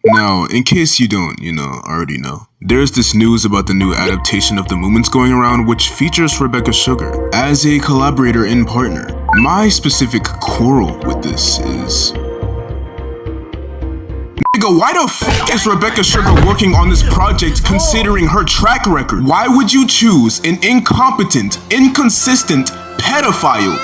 Now, in case you don't, already know, there's this news about the new adaptation of the Moomins going around, which features Rebecca Sugar as a collaborator and partner. My specific quarrel with this is... Nigga, why the f is Rebecca Sugar working on this project considering her track record? Why would you choose an incompetent, inconsistent pedophile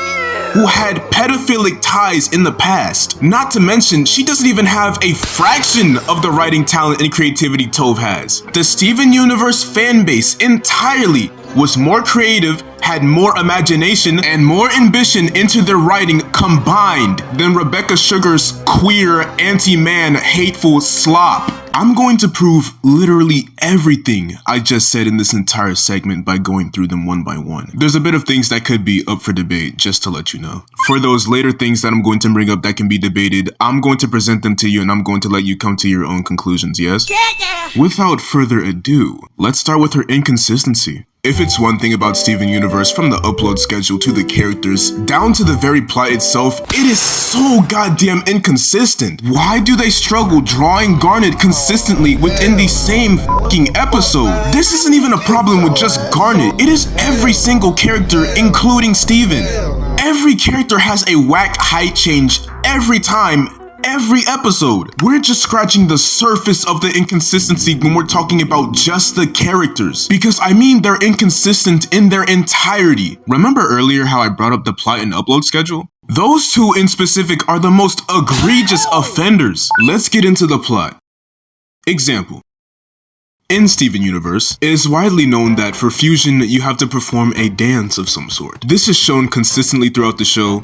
who had pedophilic ties in the past? Not to mention, she doesn't even have a fraction of the writing talent and creativity Tove has. The Steven Universe fanbase entirely was more creative, had more imagination, and more ambition into their writing combined than Rebecca Sugar's queer, anti-man, hateful slop. I'm going to prove literally everything I just said in this entire segment by going through them one by one. There's a bit of things that could be up for debate, just to let you know. For those later things that I'm going to bring up that can be debated, I'm going to present them to you and I'm going to let you come to your own conclusions, yes? Without further ado, let's start with her inconsistency. If it's one thing about Steven Universe, from the upload schedule to the characters, down to the very plot itself, it is so goddamn inconsistent. Why do they struggle drawing Garnet consistently within the same fucking episode? This isn't even a problem with just Garnet, it is every single character, including Steven. Every character has a whack height change every time, every episode. We're just scratching the surface of the inconsistency when we're talking about just the characters. Because I mean they're inconsistent in their entirety. Remember earlier how I brought up the plot and upload schedule? Those two in specific are the most egregious offenders. Let's get into the plot. Example. In Steven Universe, it is widely known that for fusion, you have to perform a dance of some sort. This is shown consistently throughout the show.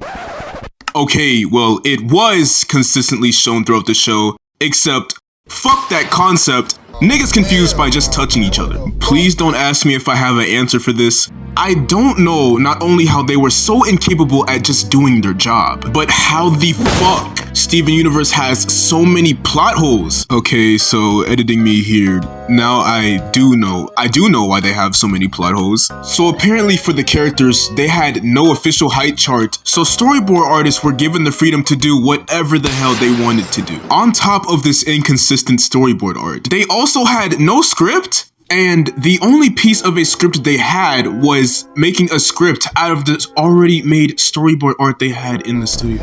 Okay, well, it was consistently shown throughout the show, except, fuck that concept, niggas confused by just touching each other. Please don't ask me if I have an answer for this. I don't know not only how they were so incapable at just doing their job, but how the fuck Steven Universe has so many plot holes. Okay, so editing me here. Now I do know why they have so many plot holes. So apparently for the characters, they had no official height chart, so storyboard artists were given the freedom to do whatever the hell they wanted to do. On top of this inconsistent storyboard art, they also had no script. And the only piece of a script they had was making a script out of this already made storyboard art they had in the studio.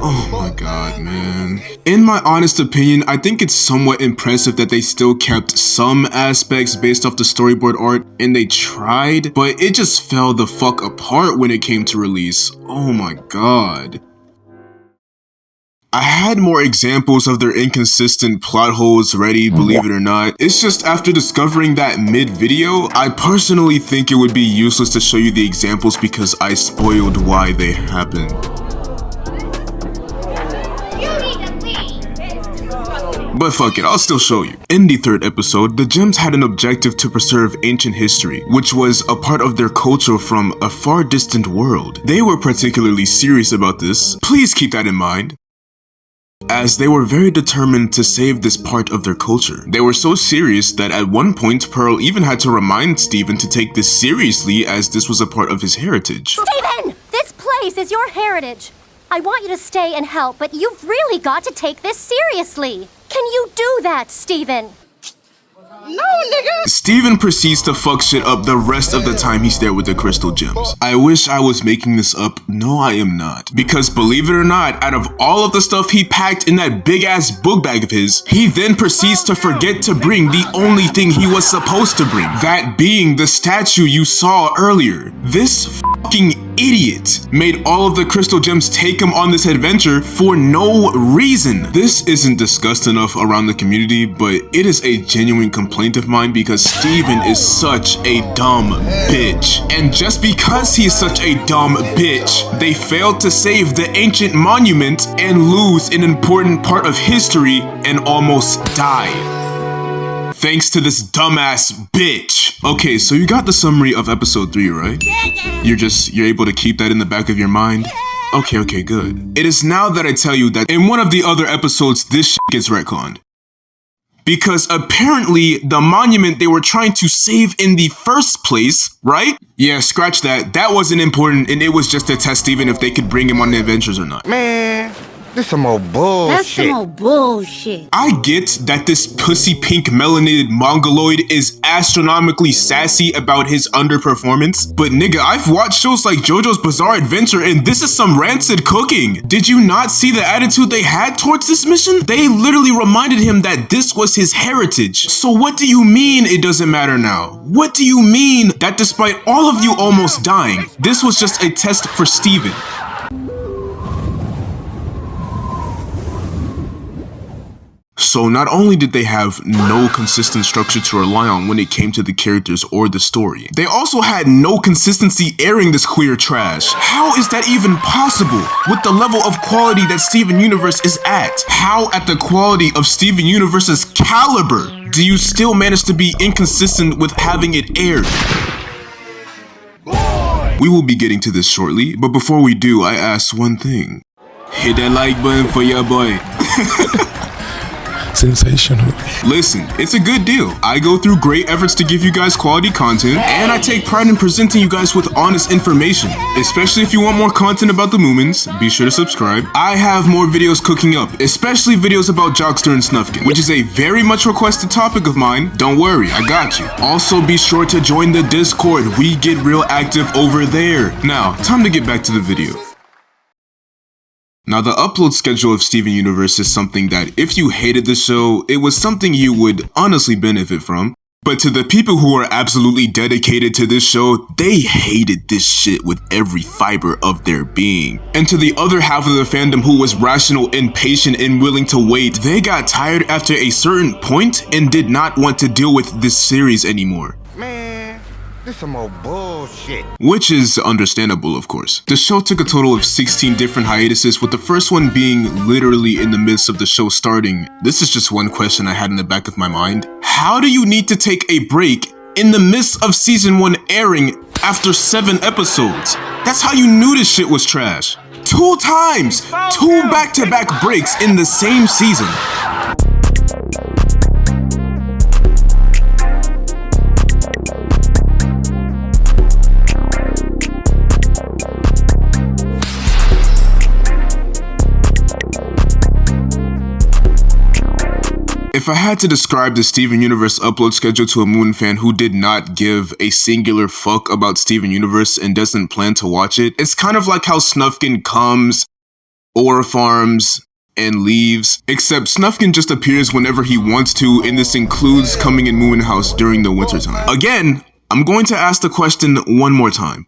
Oh my god, man. In my honest opinion, I think it's somewhat impressive that they still kept some aspects based off the storyboard art, and they tried, but it just fell the fuck apart when it came to release. Oh my god. I had more examples of their inconsistent plot holes ready, believe it or not. It's just after discovering that mid-video, I personally think it would be useless to show you the examples because I spoiled why they happened. But fuck it, I'll still show you. In the third episode, the Gems had an objective to preserve ancient history, which was a part of their culture from a far distant world. They were particularly serious about this. Please keep that in mind, as they were very determined to save this part of their culture. They were so serious that at one point, Pearl even had to remind Steven to take this seriously as this was a part of his heritage. Steven! This place is your heritage. I want you to stay and help, but you've really got to take this seriously. Can you do that, Steven? No, nigga! Steven proceeds to fuck shit up the rest of the time he's there with the crystal gems. I wish I was making this up. No, I am not. Because believe it or not, out of all of the stuff he packed in that big ass book bag of his, he then proceeds to forget to bring the only thing he was supposed to bring. That being the statue you saw earlier. This fucking idiot made all of the crystal gems take him on this adventure for no reason. This isn't discussed enough around the community, but it is a genuine complaint of mine because Steven is such a dumb bitch. And just because he is such a dumb bitch, they failed to save the ancient monument and lose an important part of history and almost die. Thanks to this dumbass bitch. Okay, so you got the summary of episode 3, right? You're able to keep that in the back of your mind? Okay, good. It is now that I tell you that in one of the other episodes, this shit gets retconned. Because apparently, the monument they were trying to save in the first place, right? Yeah, scratch that. That wasn't important, and it was just to test Steven if they could bring him on the adventures or not. Man, This some old bullshit. That's some old bullshit. I get that this pussy pink melanated mongoloid is astronomically sassy about his underperformance, but nigga, I've watched shows like JoJo's Bizarre Adventure and this is some rancid cooking. Did you not see the attitude they had towards this mission? They literally reminded him that this was his heritage. So what do you mean it doesn't matter now? What do you mean that despite all of you almost dying, this was just a test for Steven? So not only did they have no consistent structure to rely on when it came to the characters or the story, they also had no consistency airing this queer trash. How is that even possible with the level of quality that Steven Universe is at? How at the quality of Steven Universe's caliber do you still manage to be inconsistent with having it aired? We will be getting to this shortly, but before we do, I ask one thing. Hit that like button for your boy. Sensational. Listen, it's a good deal. I go through great efforts to give you guys quality content, and I take pride in presenting you guys with honest information. Especially if you want more content about the Moomins, be sure to subscribe. I have more videos cooking up, especially videos about Jockster and Snufkin, which is a very much requested topic of mine. Don't worry, I got you. Also, be sure to join the Discord. We get real active over there. Now, time to get back to the video. Now, the upload schedule of Steven Universe is something that if you hated the show, it was something you would honestly benefit from. But to the people who are absolutely dedicated to this show, they hated this shit with every fiber of their being. And to the other half of the fandom who was rational and patient and willing to wait, they got tired after a certain point and did not want to deal with this series anymore. This some old bullshit. Which is understandable, of course. The show took a total of 16 different hiatuses, with the first one being literally in the midst of the show starting. This is just one question I had in the back of my mind. How do you need to take a break in the midst of season 1 airing after 7 episodes? That's how you knew this shit was trash. 2 times! 2 back-to-back breaks in the same season. If I had to describe the Steven Universe upload schedule to a Moomin fan who did not give a singular fuck about Steven Universe and doesn't plan to watch it, it's kind of like how Snufkin comes, or farms, and leaves. Except Snufkin just appears whenever he wants to, and this includes coming in Moomin House during the wintertime. Again, I'm going to ask the question one more time.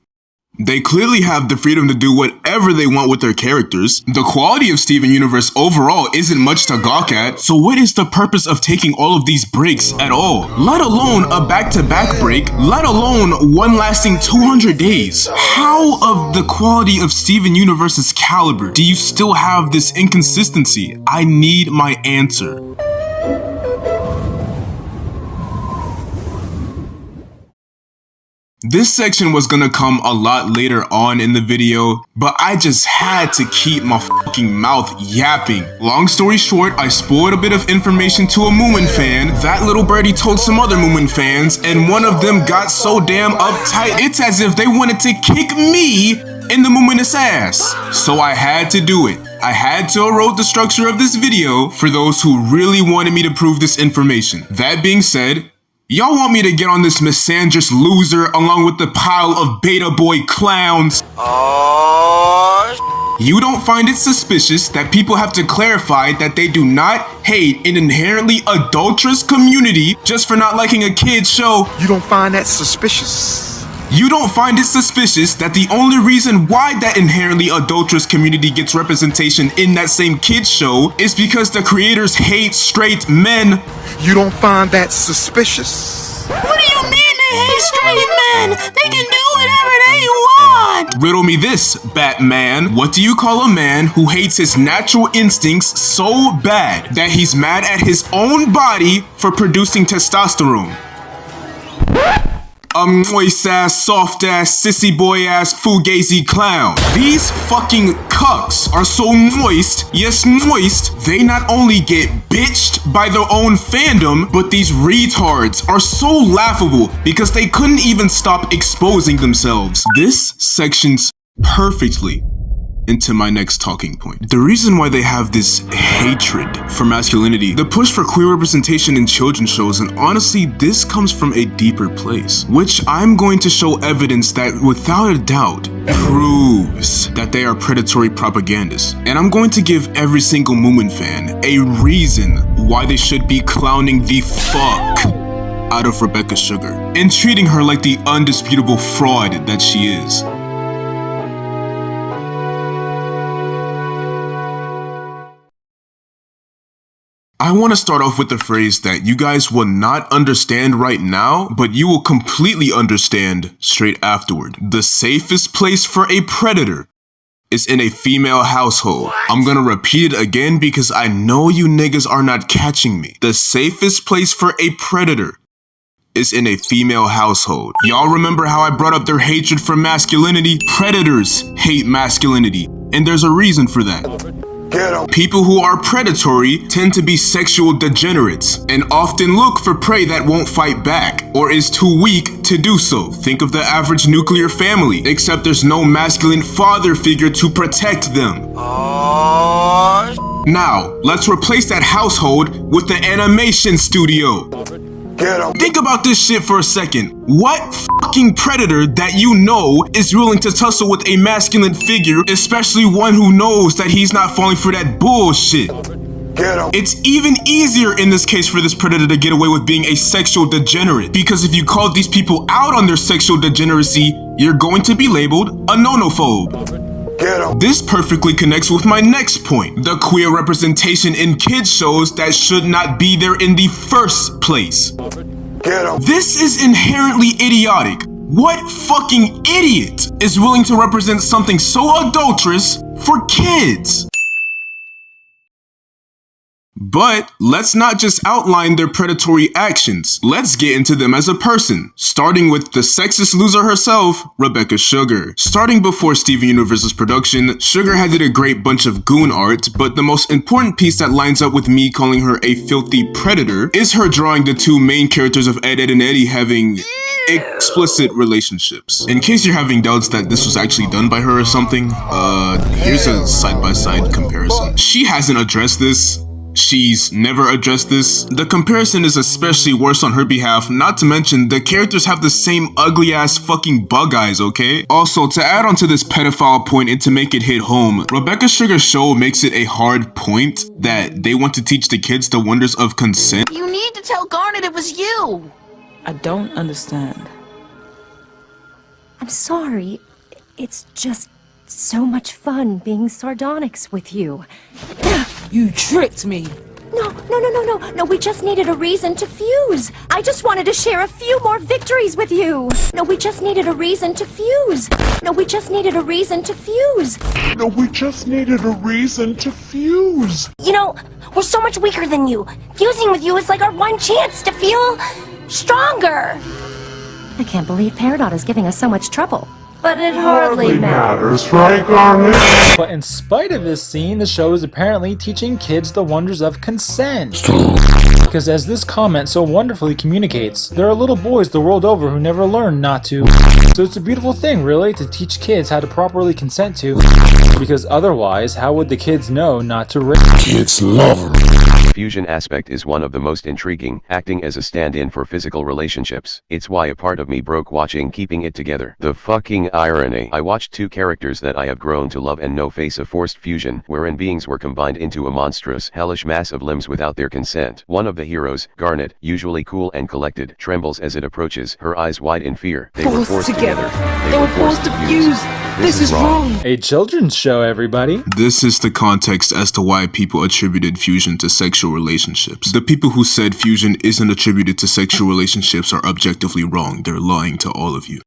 They clearly have the freedom to do whatever they want with their characters. The quality of Steven Universe overall isn't much to gawk at, so what is the purpose of taking all of these breaks at all? Let alone a back-to-back break, let alone one lasting 200 days. How of the quality of Steven Universe's caliber do you still have this inconsistency? I need my answer. This section was gonna come a lot later on in the video, but I just had to keep my fucking mouth yapping. Long story short, I spoiled a bit of information to a Moomin fan. That little birdie told some other Moomin fans, and one of them got so damn uptight, it's as if they wanted to kick me in the Moomin's ass. So I had to do it. I had to erode the structure of this video for those who really wanted me to prove this information. That being said, y'all want me to get on this misandrous loser along with the pile of beta boy clowns? You don't find it suspicious that people have to clarify that they do not hate an inherently adulterous community just for not liking a kid's show? You don't find that suspicious? You don't find it suspicious that the only reason why that inherently adulterous community gets representation in that same kids show is because the creators hate straight men? You don't find that suspicious? What do you mean they hate straight men? They can do whatever they want! Riddle me this, Batman. What do you call a man who hates his natural instincts so bad that he's mad at his own body for producing testosterone? A moist ass, soft ass, sissy boy ass, fugazi clown. These fucking cucks are so moist, yes moist, they not only get bitched by their own fandom, but these retards are so laughable because they couldn't even stop exposing themselves. This sections perfectly into my next talking point. The reason why they have this hatred for masculinity, the push for queer representation in children's shows, and honestly, this comes from a deeper place, which I'm going to show evidence that without a doubt proves that they are predatory propagandists. And I'm going to give every single Moomin fan a reason why they should be clowning the fuck out of Rebecca Sugar and treating her like the undisputable fraud that she is. I want to start off with the phrase that you guys will not understand right now, but you will completely understand straight afterward. The safest place for a predator is in a female household. I'm gonna repeat it again because I know you niggas are not catching me. The safest place for a predator is in a female household. Y'all remember how I brought up their hatred for masculinity? Predators hate masculinity, and there's a reason for that. People who are predatory tend to be sexual degenerates and often look for prey that won't fight back or is too weak to do so. Think of the average nuclear family, except there's no masculine father figure to protect them. Now, let's replace that household with the animation studio. Think about this shit for a second. What fucking predator that you know is willing to tussle with a masculine figure, especially one who knows that he's not falling for that bullshit? It's even easier in this case for this predator to get away with being a sexual degenerate, because if you call these people out on their sexual degeneracy, you're going to be labeled a nonophobe. This perfectly connects with my next point, the queer representation in kids shows that should not be there in the first place. This is inherently idiotic. What fucking idiot is willing to represent something so adulterous for kids? But let's not just outline their predatory actions. Let's get into them as a person, starting with the sexist loser herself, Rebecca Sugar. Starting before Steven Universe's production, Sugar had did a great bunch of goon art, but the most important piece that lines up with me calling her a filthy predator is her drawing the two main characters of Ed, Edd and Eddy having explicit relationships. In case you're having doubts that this was actually done by her or something, here's a side-by-side comparison. She hasn't addressed this. She's never addressed this. The comparison is especially worse on her behalf, not to mention the characters have the same ugly ass fucking bug eyes, okay? Also, to add on to this pedophile point and to make it hit home, Rebecca Sugar's show makes it a hard point that they want to teach the kids the wonders of consent. You need to tell Garnet it was you. I don't understand. I'm sorry. It's just so much fun being sardonyx with you. You tricked me. No, we just needed a reason to fuse. I just wanted to share a few more victories with you. No, we just needed a reason to fuse. No, we just needed a reason to fuse. No, we just needed a reason to fuse. You know, we're so much weaker than you. Fusing with you is like our one chance to feel stronger. I can't believe Peridot is giving us so much trouble. But it hardly matters. Right, Garnet? But in spite of this scene, the show is apparently teaching kids the wonders of consent. Because as this comment so wonderfully communicates, there are little boys the world over who never learn not to. So it's a beautiful thing, really, to teach kids how to properly consent to. Because otherwise, how would the kids know not to rape? Kids love her. Fusion aspect is one of the most intriguing, acting as a stand-in for physical relationships. It's why a part of me broke watching Keeping It Together. The fucking irony. I watched two characters that I have grown to love and know face a forced fusion, wherein beings were combined into a monstrous, hellish mass of limbs without their consent. One of the heroes, Garnet, usually cool and collected, trembles as it approaches, her eyes wide in fear. They were forced together. They were forced to fuse. This is wrong. A children's show, everybody. This is the context as to why people attributed fusion to sexual relationships. The people who said fusion isn't attributed to sexual relationships are objectively wrong. They're lying to all of you.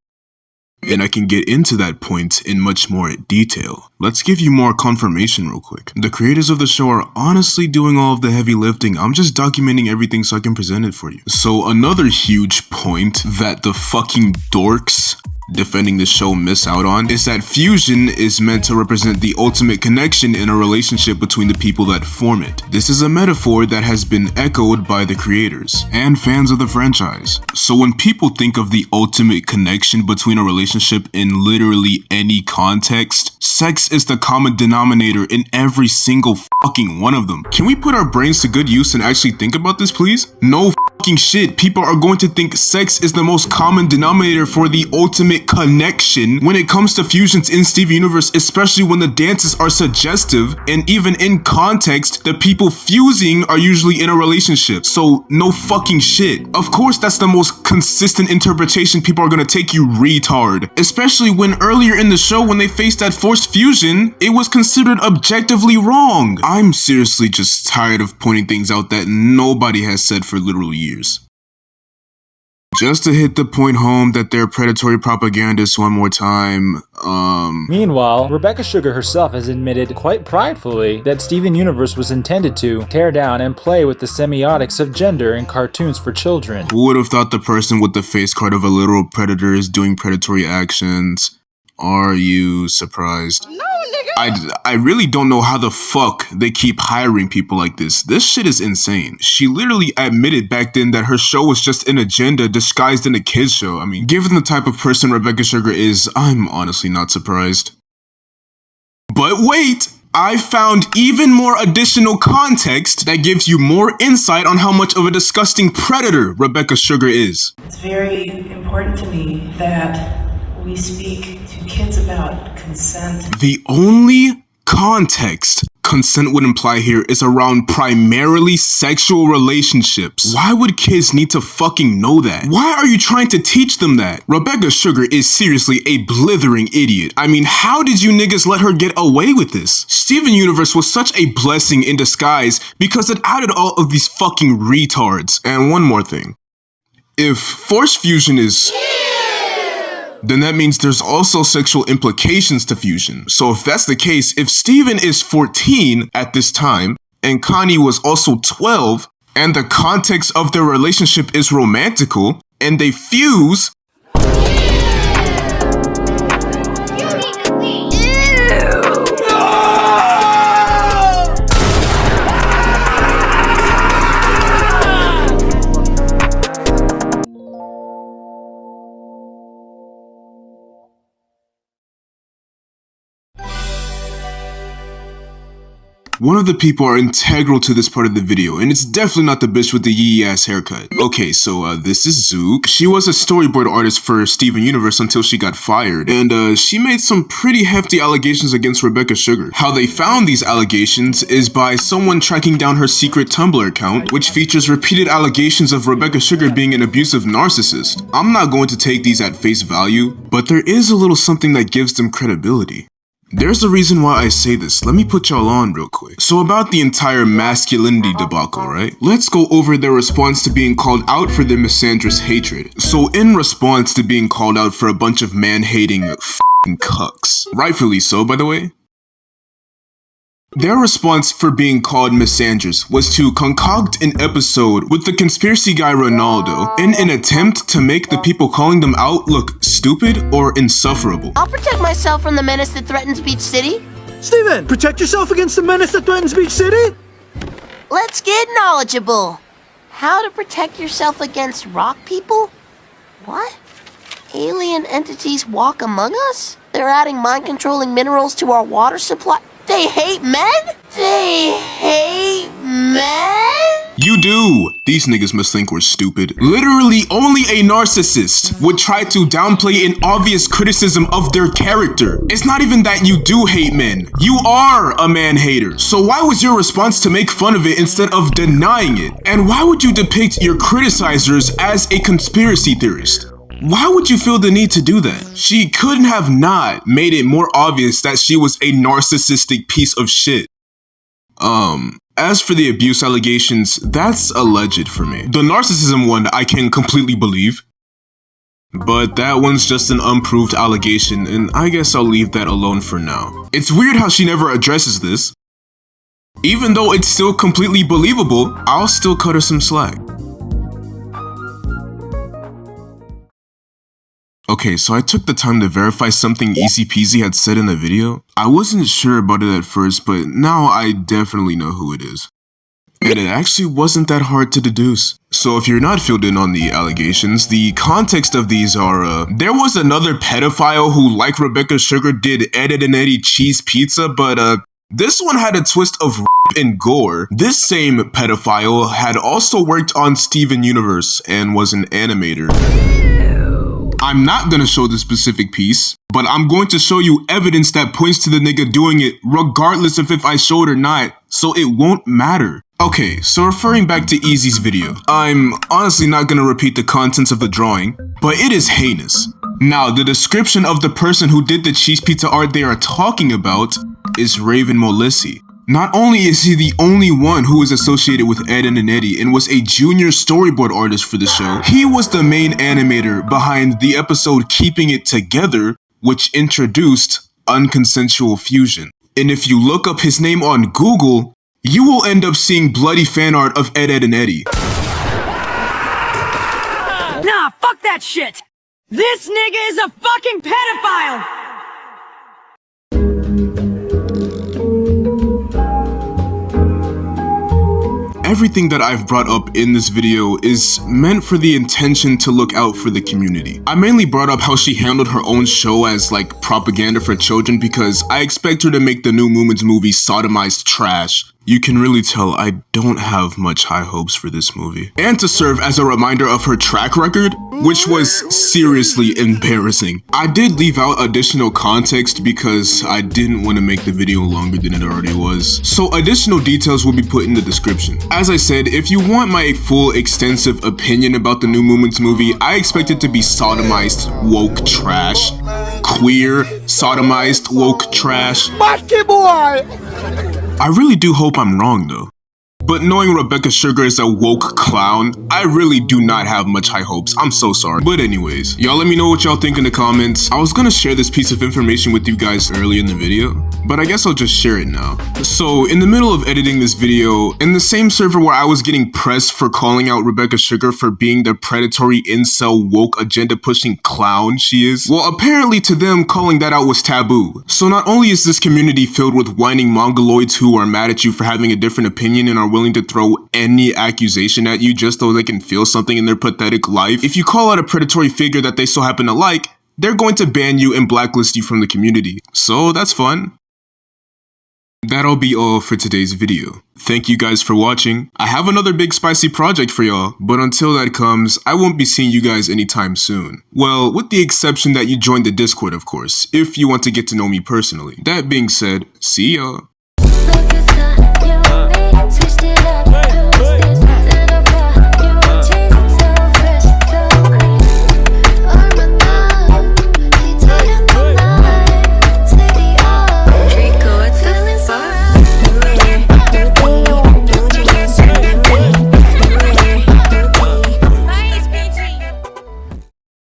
And I can get into that point in much more detail. Let's give you more confirmation real quick. The creators of the show are honestly doing all of the heavy lifting. I'm just documenting everything so I can present it for you. So another huge point that the fucking dorks defending the show miss out on is that fusion is meant to represent the ultimate connection in a relationship between the people that form it. This is a metaphor that has been echoed by the creators and fans of the franchise. So when people think of the ultimate connection between a relationship in literally any context, sex is the common denominator in every single fucking one of them. Can we put our brains to good use and actually think about this, please? No fucking shit, people are going to think sex is the most common denominator for the ultimate connection when it comes to fusions in Steven Universe, especially when the dances are suggestive and even in context, the people fusing are usually in a relationship. So no fucking shit. Of course that's the most consistent interpretation people are gonna take, you retard. Especially when earlier in the show when they faced that forced fusion, it was considered objectively wrong. I'm seriously just tired of pointing things out that nobody has said for literal years. Just to hit the point home that they're predatory propagandists one more time, Meanwhile, Rebecca Sugar herself has admitted quite pridefully that Steven Universe was intended to tear down and play with the semiotics of gender in cartoons for children. Who would have thought the person with the face card of a literal predator is doing predatory actions? Are you surprised? No, nigga! I really don't know how the fuck they keep hiring people like this. This shit is insane. She literally admitted back then that her show was just an agenda disguised in a kid's show. I mean, given the type of person Rebecca Sugar is, I'm honestly not surprised. But wait! I found even more additional context that gives you more insight on how much of a disgusting predator Rebecca Sugar is. It's very important to me that we speak to kids about consent. The only context consent would imply here is around primarily sexual relationships. Why would kids need to fucking know that? Why are you trying to teach them that? Rebecca Sugar is seriously a blithering idiot. I mean, how did you niggas let her get away with this? Steven Universe was such a blessing in disguise because it added all of these fucking retards. And one more thing. If force fusion is... then that means there's also sexual implications to fusion. So if that's the case, if Steven is 14 at this time, and Connie was also 12, and the context of their relationship is romantical, and they fuse... One of the people are integral to this part of the video, and it's definitely not the bitch with the yee-ass haircut. Okay, so this is Zook. She was a storyboard artist for Steven Universe until she got fired, and she made some pretty hefty allegations against Rebecca Sugar. How they found these allegations is by someone tracking down her secret Tumblr account, which features repeated allegations of Rebecca Sugar being an abusive narcissist. I'm not going to take these at face value, but there is a little something that gives them credibility. There's a reason why I say this. Let me put y'all on real quick. So about the entire masculinity debacle, right? Let's go over their response to being called out for their misandrous hatred. So in response to being called out for a bunch of man-hating f***ing cucks, rightfully so, by the way, their response for being called misandrous was to concoct an episode with the conspiracy guy Ronaldo in an attempt to make the people calling them out look stupid or insufferable. I'll protect myself from the menace that threatens Beach City. Steven, protect yourself against the menace that threatens Beach City? Let's get knowledgeable. How to protect yourself against rock people? What? Alien entities walk among us? They're adding mind-controlling minerals to our water supply. They hate men? They hate men? You do! These niggas must think we're stupid. Literally, only a narcissist would try to downplay an obvious criticism of their character. It's not even that you do hate men. You are a man-hater. So why was your response to make fun of it instead of denying it? And why would you depict your criticizers as a conspiracy theorist? Why would you feel the need to do that? She couldn't have not made it more obvious that she was a narcissistic piece of shit. As for the abuse allegations, that's alleged for me. The narcissism one I can completely believe. But that one's just an unproved allegation, and I guess I'll leave that alone for now. It's weird how she never addresses this. Even though it's still completely believable, I'll still cut her some slack. Okay, so I took the time to verify something EZPZ had said in the video. I wasn't sure about it at first, but now I definitely know who it is. And it actually wasn't that hard to deduce. So if you're not filled in on the allegations, the context of these are, there was another pedophile who, like Rebecca Sugar, did Ed, Edd and Eddy cheese pizza, but this one had a twist of rape and gore. This same pedophile had also worked on Steven Universe and was an animator. I'm not gonna show the specific piece, but I'm going to show you evidence that points to the nigga doing it regardless of if I show it or not, so it won't matter. Okay, so referring back to Easy's video, I'm honestly not gonna repeat the contents of the drawing, but it is heinous. Now, the description of the person who did the cheese pizza art they are talking about is Raven Molisee. Not only is he the only one who is associated with Ed, Edd and Eddy and was a junior storyboard artist for the show, he was the main animator behind the episode Keeping It Together, which introduced unconsensual fusion. And if you look up his name on Google, you will end up seeing bloody fan art of Ed, Edd and Eddy. Nah, fuck that shit! This nigga is a fucking pedophile! Everything that I've brought up in this video is meant for the intention to look out for the community. I mainly brought up how she handled her own show as like propaganda for children because I expect her to make the new Moomins movie sodomized trash. You can really tell I don't have much high hopes for this movie. And to serve as a reminder of her track record, which was seriously embarrassing. I did leave out additional context because I didn't want to make the video longer than it already was. So additional details will be put in the description. As I said, if you want my full extensive opinion about the new Moomins movie, I expect it to be sodomized woke trash. Queer, sodomized woke trash. I really do hope I'm wrong though. But knowing Rebecca Sugar is a woke clown, I really do not have much high hopes. I'm so sorry. But anyways, y'all let me know what y'all think in the comments. I was gonna share this piece of information with you guys early in the video, but I guess I'll just share it now. So in the middle of editing this video, in the same server where I was getting pressed for calling out Rebecca Sugar for being the predatory incel woke agenda pushing clown she is, well apparently to them calling that out was taboo. So not only is this community filled with whining mongoloids who are mad at you for having a different opinion and are willing to throw any accusation at you just so they can feel something in their pathetic life. If you call out a predatory figure that they so happen to like, they're going to ban you and blacklist you from the community. So that's fun. That'll be all for today's video. Thank you guys for watching. I have another big spicy project for y'all, but until that comes, I won't be seeing you guys anytime soon. Well, with the exception that you join the Discord, of course, if you want to get to know me personally. That being said, see y'all.